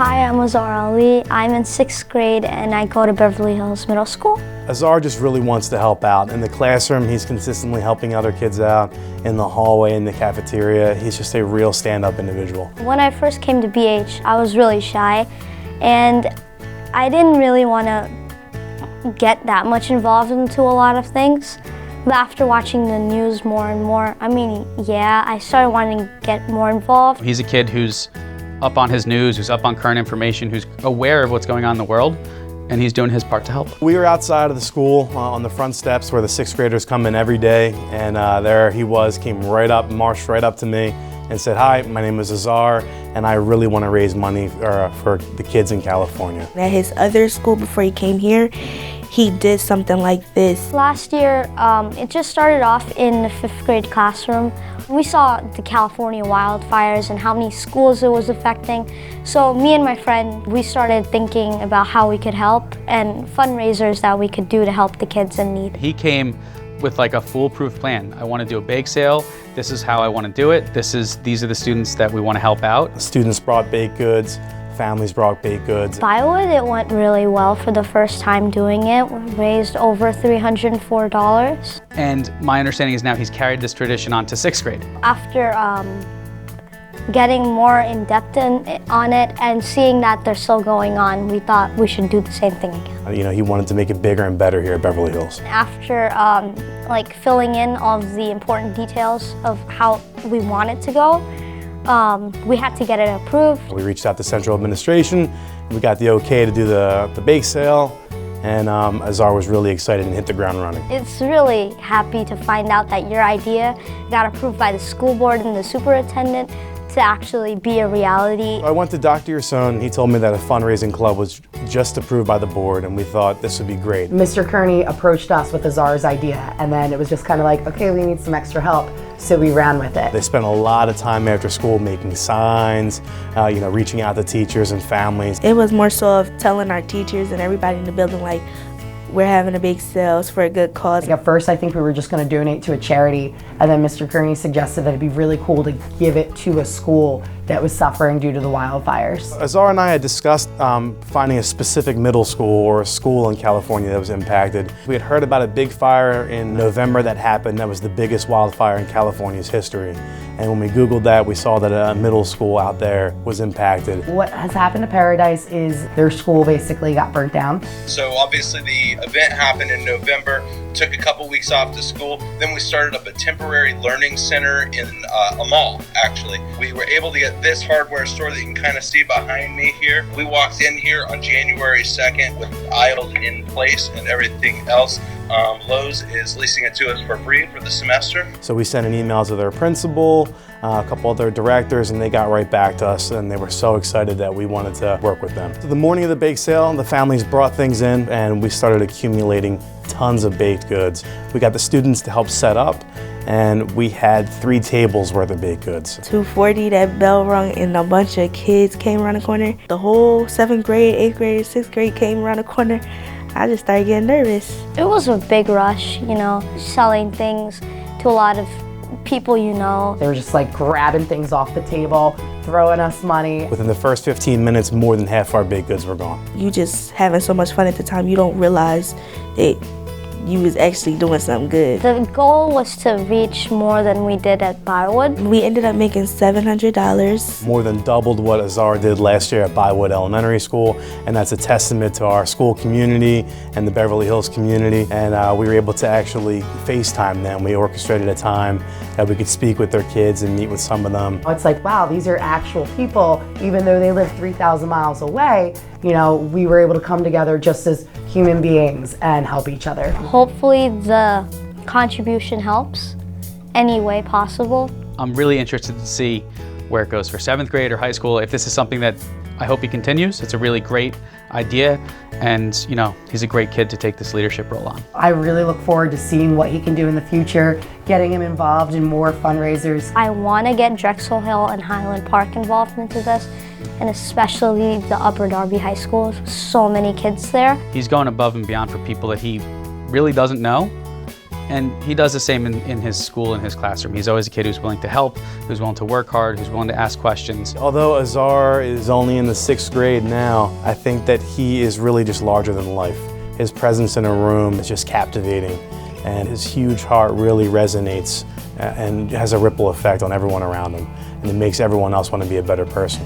Hi, I'm Azhar. I'm in 6th grade and I go to Beverly Hills Middle School. Azhar just really wants to help out. In the classroom, he's consistently helping other kids out. In the hallway, in the cafeteria, he's just a real stand-up individual. When I first came to BH, I was really shy and I didn't really want to get that much involved into a lot of things. But after watching the news more and more, I started wanting to get more involved. He's a kid who's up on his news, who's up on current information, who's aware of what's going on in the world, and he's doing his part to help. We were outside of the school on the front steps where the 6th graders come in every day, and there he was, came right up, marched right up to me and said, "Hi, my name is Azhar, and I really want to raise money for the kids in California." At his other school before he came here, he did something like this. Last year, it just started off in the 5th grade classroom. We saw the California wildfires and how many schools it was affecting. So me and my friend, we started thinking about how we could help and fundraisers that we could do to help the kids in need. He came with like a foolproof plan. I want to do a bake sale. This is how I want to do it. These are the students that we want to help out. The students brought baked goods. Families brought baked goods. Biowood, it went really well for the first time doing it. We raised over $304. And my understanding is now he's carried this tradition on to 6th grade. After getting more in depth on it and seeing that they're still going on, we thought we should do the same thing again. He wanted to make it bigger and better here at Beverly Hills. After filling in all of the important details of how we want it to go, we had to get it approved. We reached out to central administration. We got the okay to do the bake sale, and Azhar was really excited and hit the ground running. It's really happy to find out that your idea got approved by the school board and the superintendent to actually be a reality. I went to Dr. Yerson. He told me that a fundraising club was just approved by the board, and we thought this would be great. Mr. Kearney approached us with Azhar's idea, and then it was just kind of like, okay, we need some extra help, so we ran with it. They spent a lot of time after school making signs, reaching out to teachers and families. It was more so of telling our teachers and everybody in the building, like, we're having a bake sale for a good cause. At first, I think we were just going to donate to a charity, and then Mr. Kearney suggested that it'd be really cool to give it to a school that was suffering due to the wildfires. Azhar and I had discussed finding a specific middle school or a school in California that was impacted. We had heard about a big fire in November that happened. That was the biggest wildfire in California's history. And when we Googled that, we saw that a middle school out there was impacted. What has happened to Paradise is their school basically got burnt down. So obviously the event happened in November, took a couple weeks off to school. Then we started up a temporary learning center in a mall, actually. We were able to get this hardware store that you can kind of see behind me here. We walked in here on January 2nd with aisles in place and everything else. Lowe's is leasing it to us for free for the semester. So we sent an email to their principal, a couple other directors, and they got right back to us, and they were so excited that we wanted to work with them. So the morning of the bake sale, the families brought things in, and we started accumulating tons of baked goods. We got the students to help set up, and we had 3 tables worth of baked goods. 2:40, that bell rung, and a bunch of kids came around the corner. The whole 7th grade, 8th grade, 6th grade came around the corner. I just started getting nervous. It was a big rush, selling things to a lot of people They were just like grabbing things off the table, throwing us money. Within the first 15 minutes, more than half our baked goods were gone. You just having so much fun at the time, you don't realize that you was actually doing something good. The goal was to reach more than we did at Biowood. We ended up making $700. More than doubled what Azhar did last year at Biowood Elementary School, and that's a testament to our school community and the Beverly Hills community. And we were able to actually FaceTime them. We orchestrated a time that we could speak with their kids and meet with some of them. It's like, wow, these are actual people, even though they live 3,000 miles away. We were able to come together just as human beings and help each other. Hopefully the contribution helps any way possible. I'm really interested to see where it goes for 7th grade or high school. If this is something that I hope he continues, it's a really great idea, and he's a great kid to take this leadership role on. I really look forward to seeing what he can do in the future, getting him involved in more fundraisers. I want to get Drexel Hill and Highland Park involved into this, and especially the Upper Darby High School. So many kids there. He's going above and beyond for people that he really doesn't know, And he does the same in his school, in his classroom. He's always a kid who's willing to help, who's willing to work hard, who's willing to ask questions. Although Azhar is only in the 6th grade now, I think that he is really just larger than life. His presence in a room is just captivating, and his huge heart really resonates and has a ripple effect on everyone around him, and it makes everyone else want to be a better person.